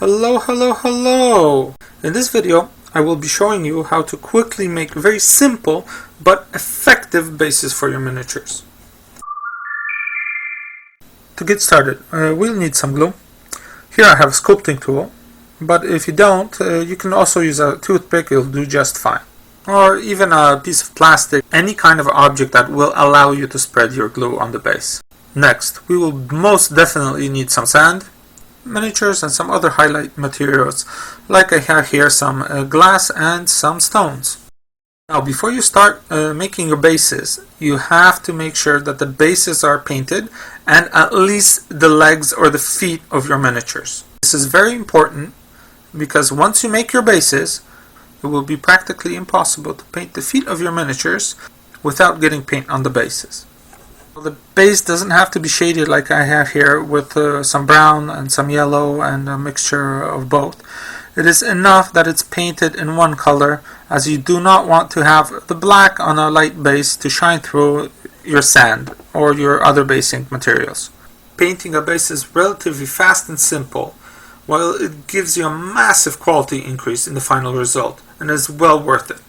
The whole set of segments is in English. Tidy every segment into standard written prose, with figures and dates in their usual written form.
Hello! In this video, I will be showing you how to quickly make very simple but effective bases for your miniatures. To get started, we'll need some glue. Here I have a sculpting tool, but if you don't, you can also use a toothpick, it'll do just fine. Or even a piece of plastic, any kind of object that will allow you to spread your glue on the base. Next, we will most definitely need some sand, miniatures and some other highlight materials, like I have here some glass and some stones. Now before you start making your bases, you have to make sure that the bases are painted and at least the legs or the feet of your miniatures. This is very important because once you make your bases, it will be practically impossible to paint the feet of your miniatures without getting paint on the bases. The base doesn't have to be shaded like I have here with some brown and some yellow and a mixture of both. It is enough that it's painted in one color, as you do not want to have the black on a light base to shine through your sand or your other basing materials. Painting a base is relatively fast and simple, while it gives you a massive quality increase in the final result and is well worth it.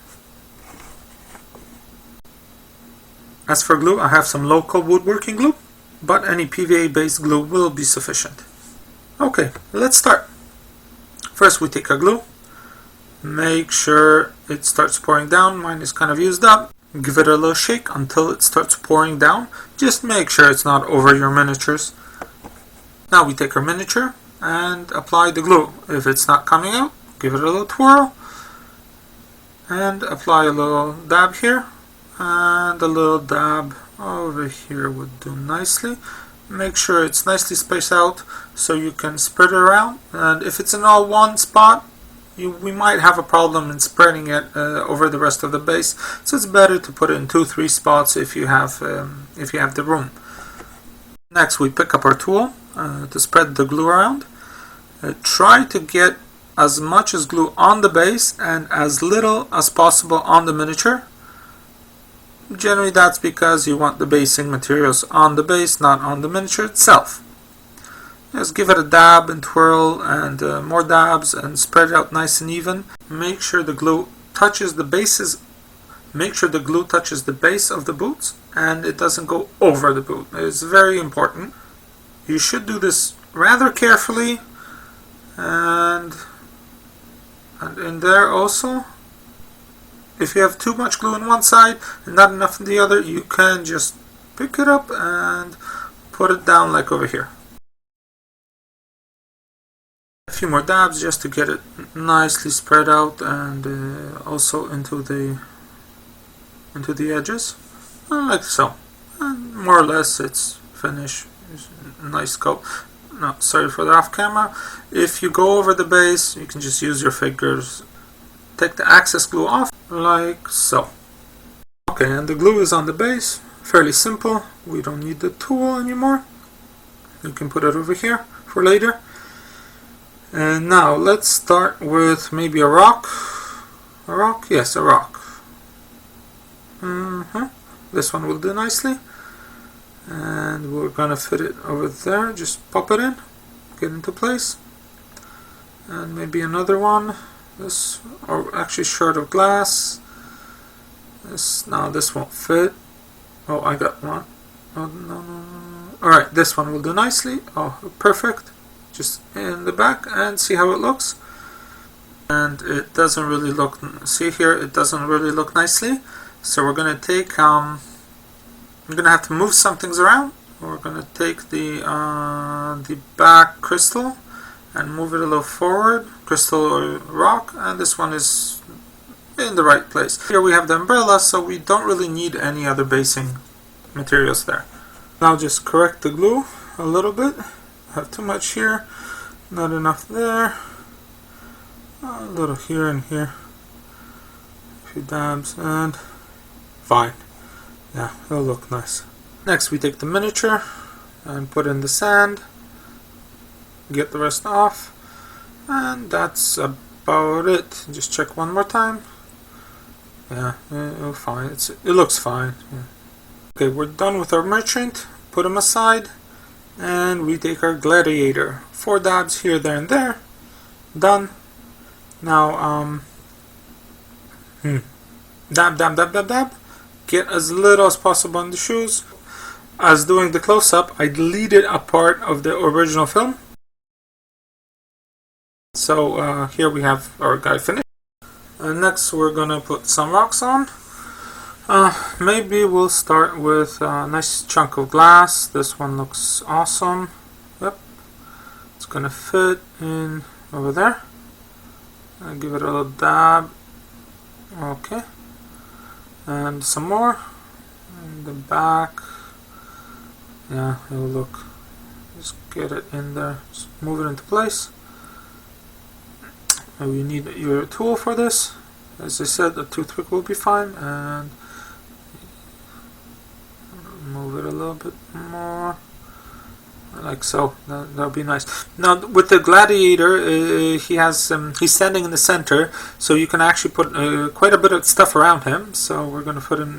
As for glue, I have some local woodworking glue, but any PVA based glue will be sufficient. Okay, let's start. First we take our glue, make sure it starts pouring down. Mine is kind of used up. Give it a little shake until it starts pouring down. Just make sure it's not over your miniatures. Now we take our miniature and apply the glue. If it's not coming out, give it a little twirl and apply a little dab here. And a little dab over here would do nicely. Make sure it's nicely spaced out so you can spread it around, and if it's in all one spot, we might have a problem in spreading it over the rest of the base, so it's better to put it in 2-3 spots if you have the room. Next we pick up our tool to spread the glue around. Try to get as much as glue on the base and as little as possible on the miniature. Generally that's because you want the basing materials on the base, not on the miniature itself. Just give it a dab and twirl and more dabs and spread it out nice and even. Make sure the glue touches the bases. Make sure the glue touches the base of the boots and it doesn't go over the boot. It's very important. You should do this rather carefully and in there also. If you have too much glue on one side and not enough on the other, you can just pick it up and put it down like over here. A few more dabs just to get it nicely spread out and also into the edges, like so. And more or less it's finished. It's a nice coat. No, sorry for the off camera. If you go over the base, you can just use your fingers. Take the excess glue off, like so. Okay, and the glue is on the base. Fairly simple. We don't need the tool anymore. You can put it over here for later. And now let's start with maybe a rock. A rock? Yes, a rock. This one will do nicely. And we're gonna fit it over there. Just pop it in, get into place. And maybe another one. This, or actually short of glass. This won't fit. Oh, I got one. Oh, no. Alright, this one will do nicely. Oh, perfect. Just in the back and see how it looks. And it doesn't really look, see here, it doesn't really look nicely. So we're gonna take, we're gonna have to move some things around. We're gonna take the back crystal and move it a little forward, crystal or rock, and this one is in the right place. Here we have the umbrella, so we don't really need any other basing materials there. Now just correct the glue a little bit. I have too much here, not enough there, a little here and here, a few dabs, and fine. Yeah, it'll look nice. Next we take the miniature and put in the sand. Get the rest off, and that's about it. Just check one more time. Yeah, fine. It looks fine. Yeah. Okay, we're done with our merchant. Put him aside, and we take our gladiator. 4 dabs here, there, and there, Done. Now, dab, dab, dab, dab, dab. Get as little as possible on the shoes. As doing the close-up, I deleted a part of the original film. So here we have our guy finished. Next we're gonna put some rocks on. Maybe we'll start with a nice chunk of glass. This one looks awesome. Yep, it's gonna fit in over there. I'll give it a little dab. Okay, and some more in the back. Yeah, it'll look. Just get it in there. Just move it into place. And you need your tool for this. As I said, a toothpick will be fine. And move it a little bit more, like so. That'll be nice. Now with the gladiator, he's standing in the center, so you can actually put quite a bit of stuff around him. So we're going to put in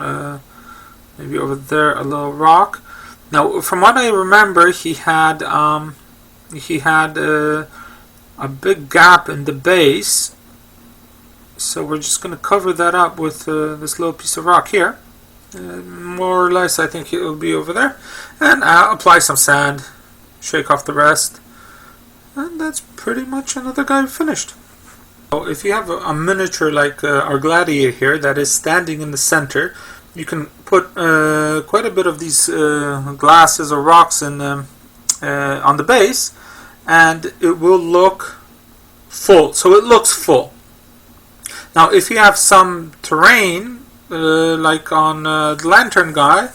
maybe over there a little rock. Now, from what I remember, he had a big gap in the base, so we're just going to cover that up with this little piece of rock here. More or less, I think it will be over there. And apply some sand, shake off the rest, and that's pretty much another guy finished. So if you have a miniature like our gladiator here that is standing in the center, you can put quite a bit of these glasses or rocks in on the base, and it will look full. So it looks full. Now if you have some terrain like on the lantern guy,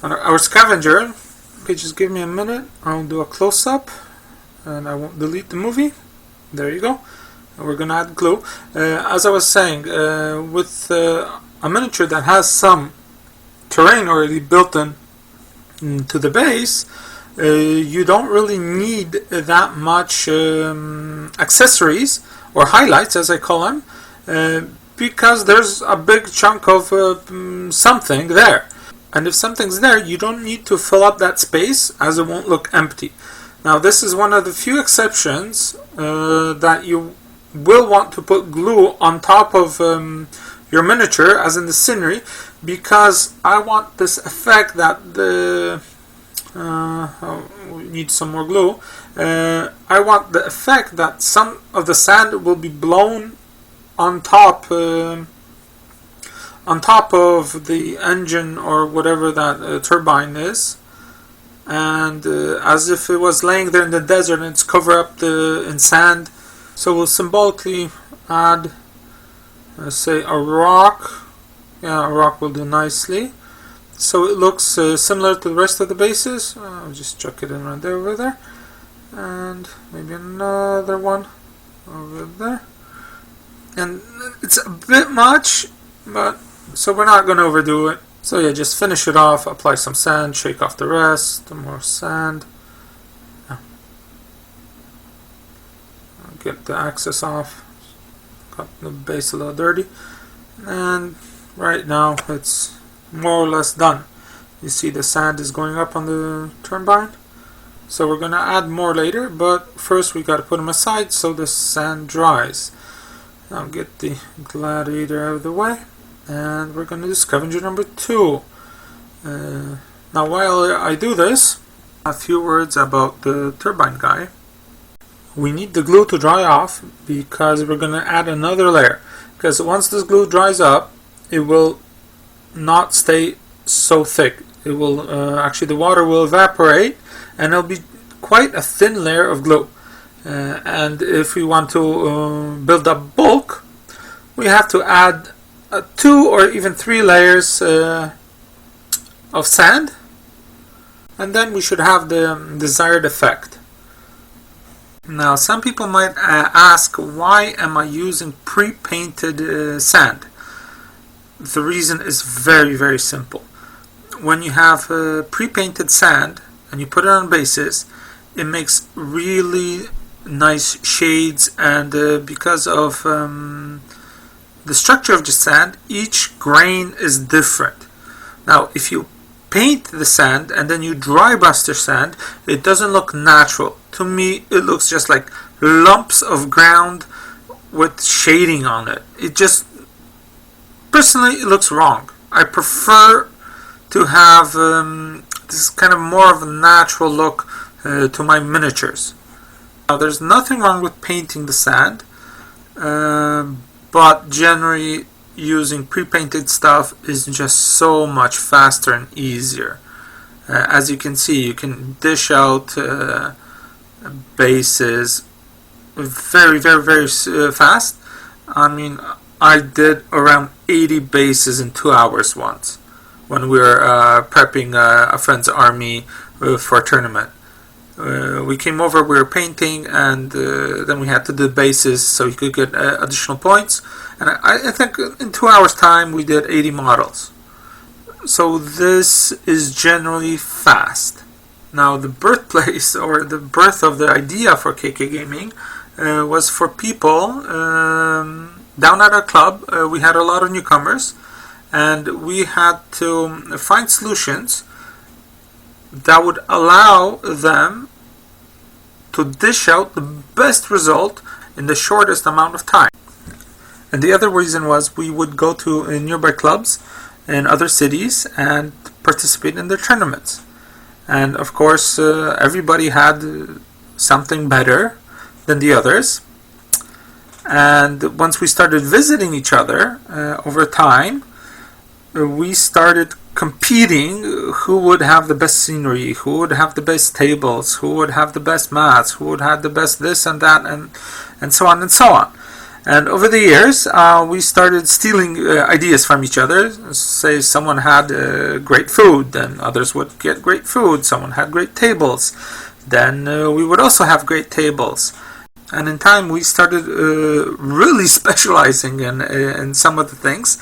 on our scavenger, okay, just give me a minute. I'll do a close-up and I won't delete the movie. There you go. And we're gonna add glue. As I was saying, with a miniature that has some terrain already built in to the base, you don't really need that much accessories or highlights, as I call them, because there's a big chunk of something there. And if something's there, you don't need to fill up that space, as it won't look empty. Now this is one of the few exceptions that you will want to put glue on top of your miniature, as in the scenery, because I want this effect that the we need some more glue. I want the effect that some of the sand will be blown on top of the engine or whatever that turbine is, and as if it was laying there in the desert and it's covered up in sand. So we'll symbolically add, say, a rock. Yeah, a rock will do nicely. So it looks similar to the rest of the bases. I'll just chuck it in right there, over there. And maybe another one over there. And it's a bit much, but so we're not going to overdo it. So yeah, just finish it off, apply some sand, shake off the rest, more sand. Get the axis off, got the base a little dirty, and right now it's more or less done. You see the sand is going up on the turbine, so we're going to add more later, but first we got to put them aside so the sand dries. Now get the gladiator out of the way, and we're going to do scavenger number 2. Now while I do this, a few words about the turbine guy. We need the glue to dry off because we're going to add another layer, because once this glue dries up, it will not stay so thick. It will actually, the water will evaporate and it'll be quite a thin layer of glue. And if we want to build up bulk, we have to add 2 or even 3 layers of sand, and then we should have the desired effect. Now some people might ask, why am I using pre-painted sand? The reason is very, very simple. When you have pre-painted sand and you put it on bases, it makes really nice shades, and because of the structure of the sand, each grain is different. Now if you paint the sand and then you dry brush the sand, it doesn't look natural. To me, it looks just like lumps of ground with shading on it. It just, personally, it looks wrong. I prefer to have this kind of more of a natural look to my miniatures. Now, there's nothing wrong with painting the sand, but generally using pre-painted stuff is just so much faster and easier. As you can see, you can dish out bases very fast. I mean, I did around 80 bases in 2 hours once when we were prepping a friend's army for a tournament. We came over, we were painting, and then we had to do bases so you could get additional points. And I think in 2 hours time we did 80 models. So this is generally fast. Now the birthplace or the birth of the idea for KK Gaming was for people down at our club. We had a lot of newcomers, and we had to find solutions that would allow them to dish out the best result in the shortest amount of time. And the other reason was we would go to nearby clubs in other cities and participate in their tournaments. And of course, everybody had something better than the others. And once we started visiting each other over time, we started competing who would have the best scenery, who would have the best tables, who would have the best mats, who would have the best this and that, and so on and so on. And over the years, we started stealing ideas from each other. Say someone had great food, then others would get great food. Someone had great tables, then we would also have great tables. And in time, we started really specializing in some of the things,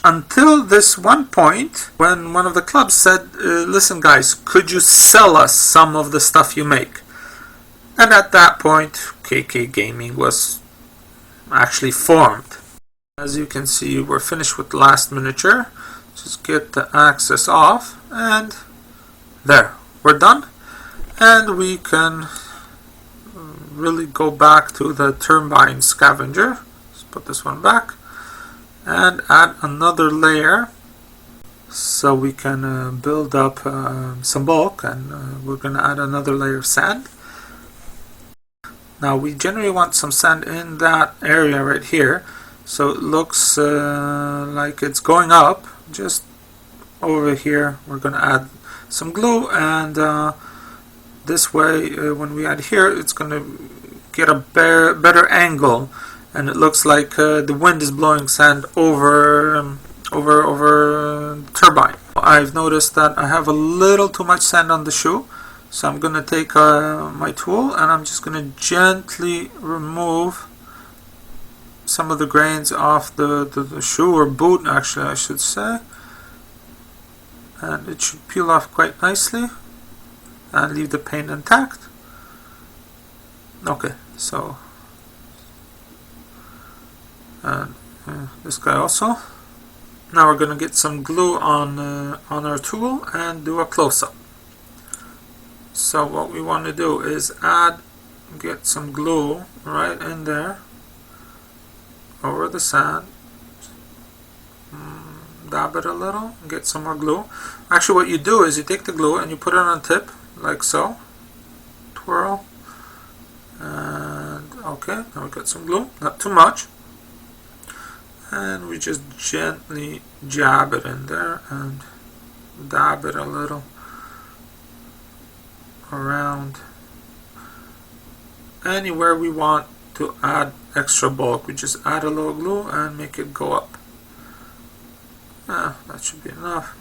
until this one point when one of the clubs said, listen guys, could you sell us some of the stuff you make? And at that point, KK Gaming was actually formed. As you can see, we're finished with the last miniature. Just get the axis off, and there, we're done. And we can really go back to the turbine scavenger. Let's put this one back and add another layer so we can build up some bulk, and we're going to add another layer of sand. Now we generally want some sand in that area right here, so it looks like it's going up. Just over here we're going to add some glue, and this way when we add here, it's going to get a better angle, and it looks like the wind is blowing sand over the turbine. I've noticed that I have a little too much sand on the shoe, so I'm going to take my tool and I'm just going to gently remove some of the grains off the shoe, or boot actually I should say, and it should peel off quite nicely and leave the paint intact. Okay, so and this guy also. Now we're going to get some glue on our tool and do a close-up. So what we want to do is get some glue right in there over the sand, dab it a little, and get some more glue. Actually what you do is you take the glue and you put it on tip like so, twirl, and okay, now we got some glue, not too much, and we just gently jab it in there and dab it a little around anywhere we want to add extra bulk. We just add a little glue and make it go up. That should be enough.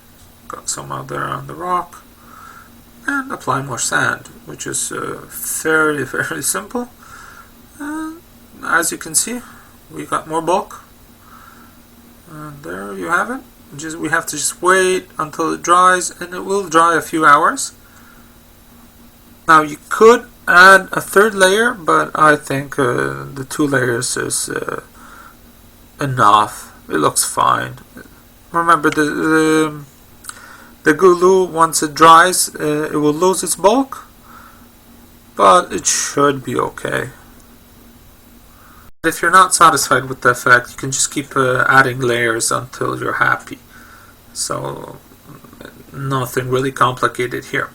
Got some out there on the rock, and apply more sand, which is very simple. And as you can see, we got more bulk, and there you have it. We have to just wait until it dries, and it will dry a few hours. Now you could add a third layer, but I think the 2 layers is enough. It looks fine. Remember, the glue, once it dries, it will lose its bulk, but it should be okay. If you're not satisfied with the effect, you can just keep adding layers until you're happy. So nothing really complicated here.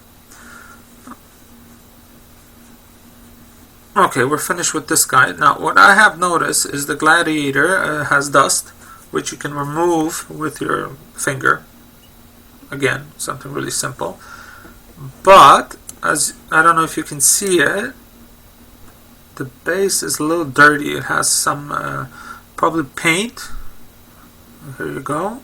Okay, we're finished with this guy. Now what I have noticed is the gladiator has dust, which you can remove with your finger. Again, something really simple. But as I don't know if you can see it, the base is a little dirty. It has some probably paint. Here you go.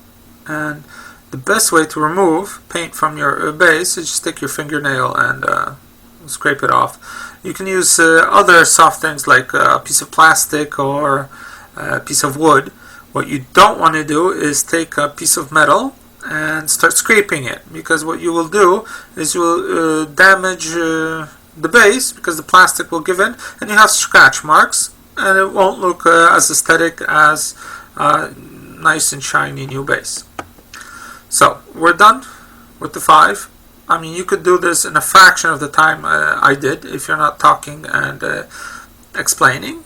And the best way to remove paint from your base is just take your fingernail and scrape it off. You can use other soft things like a piece of plastic or a piece of wood. What you don't want to do is take a piece of metal and start scraping it, because what you will do is you will damage the base, because the plastic will give in and you have scratch marks, and it won't look as aesthetic as nice and shiny new base. So we're done with the 5. I mean, you could do this in a fraction of the time I did if you're not talking and explaining.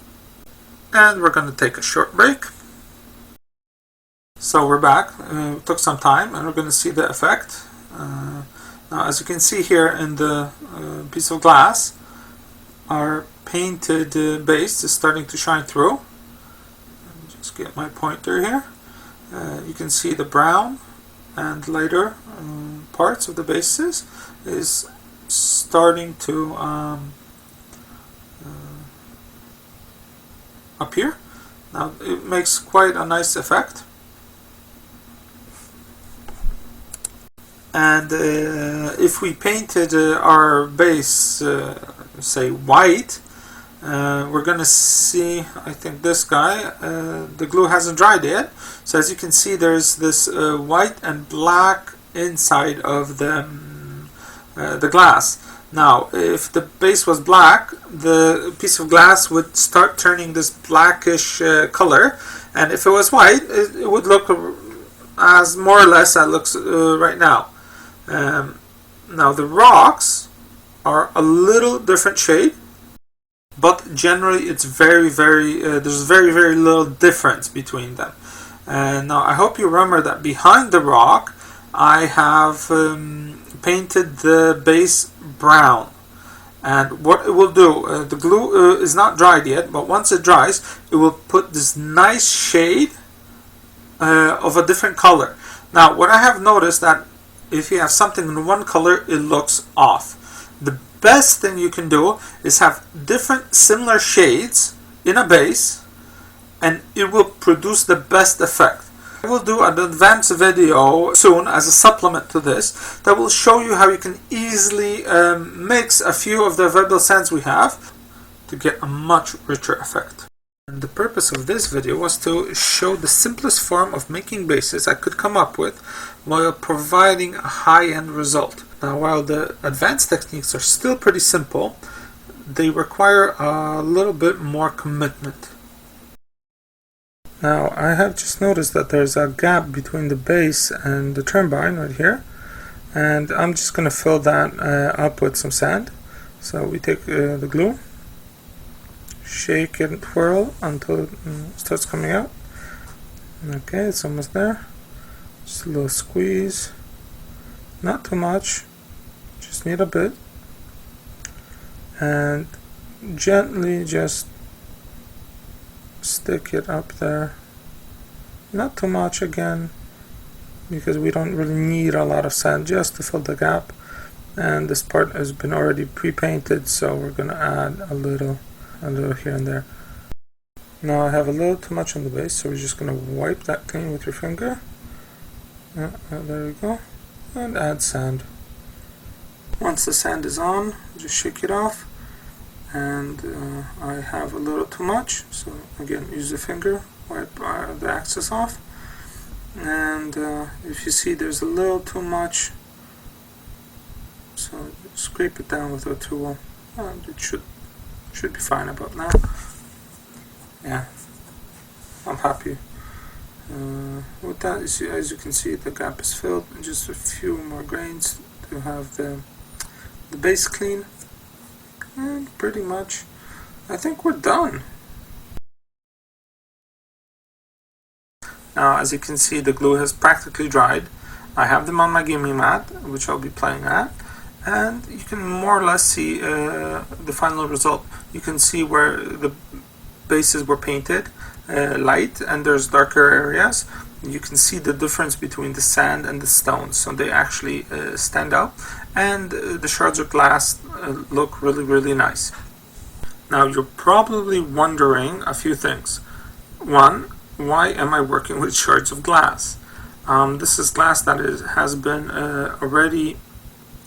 And we're going to take a short break. So we're back. It took some time, and we're going to see the effect. Now, as you can see here in the piece of glass, our painted base is starting to shine through. Let me just get my pointer here. You can see the brown and lighter parts of the bases is starting to appear. Now it makes quite a nice effect. And if we painted our base, say white, we're gonna see, I think this guy, the glue hasn't dried yet. So as you can see, there's this white and black inside of the glass. Now, if the base was black, the piece of glass would start turning this blackish color, and if it was white, it would look as more or less as it looks right now. Now the rocks are a little different shade, but generally it's there's very little difference between them. Now I hope you remember that behind the rock I have painted the base brown, and what it will do, the glue is not dried yet, but once it dries it will put this nice shade of a different color. Now what I have noticed, that if you have something in one color, it looks off. The best thing you can do is have different similar shades in a base, and it will produce the best effect. I will do an advanced video soon as a supplement to this that will show you how you can easily mix a few of the variable sands we have to get a much richer effect. And the purpose of this video was to show the simplest form of making bases I could come up with while providing a high-end result. Now, while the advanced techniques are still pretty simple, they require a little bit more commitment. Now, I have just noticed that there's a gap between the base and the turbine right here, and I'm just going to fill that up with some sand. So we take the glue, shake it and twirl until it starts coming out. Okay, it's almost there. Just a little squeeze, not too much, just need a bit, and gently just stick it up there. Not too much again, because we don't really need a lot of sand, just to fill the gap. And this part has been already pre-painted, so we're gonna add a little here and there. Now I have a little too much on the base, so we're just gonna wipe that clean with your finger. There we go, and add sand. Once the sand is on, just shake it off. And I have a little too much, so again use the finger, wipe the excess off. And if you see there's a little too much, so scrape it down with a tool, and it should be fine about now. Yeah, I'm happy with that. As you can see, the gap is filled, and just a few more grains to have the base clean. And pretty much I think we're done. Now, as you can see, the glue has practically dried. I have them on my gaming mat, which I'll be playing at, and you can more or less see the final result. You can see where the bases were painted light, and there's darker areas. You can see the difference between the sand and the stones, so they actually stand out, and the shards of glass look really nice. Now, you're probably wondering a few things. One, why am I working with shards of glass? This is glass that has been already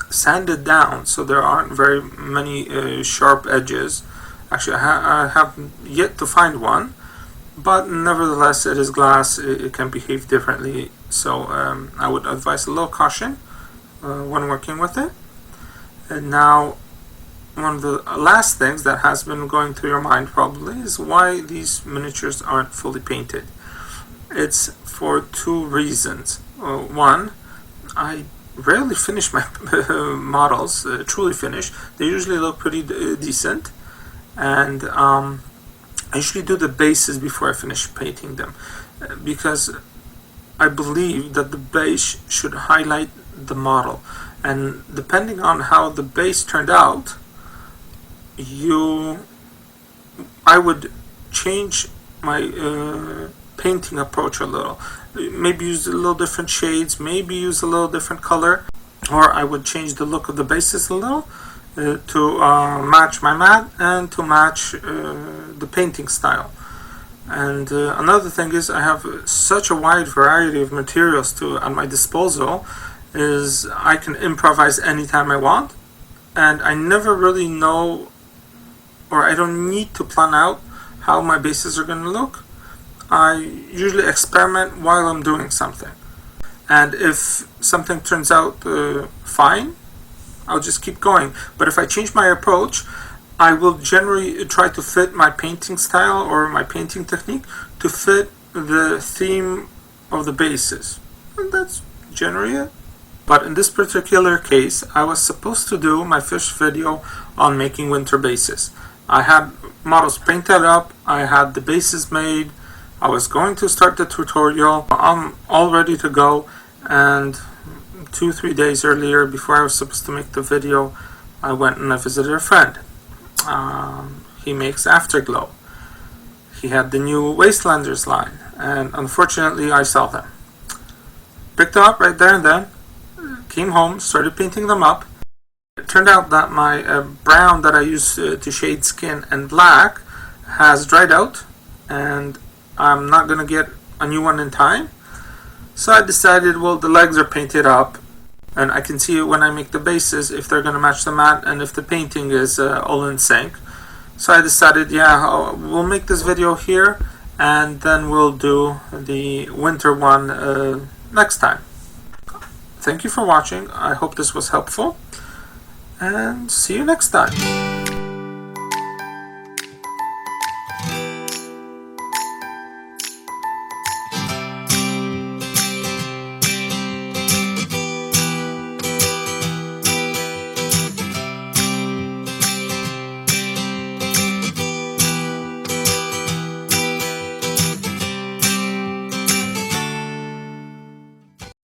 sanded down, so there aren't very many sharp edges. Actually, I have yet to find one, but nevertheless, it is glass. It can behave differently, so I would advise a little caution when working with it. And now, one of the last things that has been going through your mind probably is why these miniatures aren't fully painted. It's for two reasons. One, I rarely finish my models, truly finish. They usually look pretty decent, and I usually do the bases before I finish painting them, because I believe that the base should highlight the model, and depending on how the base turned out, I would change my painting approach a little. Maybe use a little different shades, maybe use a little different color, or I would change the look of the bases a little to match my mat and to match the painting style. And another thing is, I have such a wide variety of materials at my disposal, is I can improvise anytime I want, and I never really know, or I don't need to plan out how my bases are going to look. I usually experiment while I'm doing something, and if something turns out fine, I'll just keep going. But if I change my approach, I will generally try to fit my painting style or my painting technique to fit the theme of the bases, and that's generally it. But in this particular case, I was supposed to do my first video on making winter bases. I had models painted up, I had the bases made, I was going to start the tutorial. I'm all ready to go, and 2-3 days earlier, before I was supposed to make the video, I went and I visited a friend. He makes Afterglow. He had the new Wastelanders line, and unfortunately I saw them. Picked them up right there and then, came home, started painting them up. It turned out that my brown that I use to shade skin and black has dried out, and I'm not going to get a new one in time. So I decided, well, the legs are painted up, and I can see when I make the bases if they're going to match the mat and if the painting is all in sync. So I decided, yeah, we'll make this video here, and then we'll do the winter one next time. Thank you for watching. I hope this was helpful, and see you next time.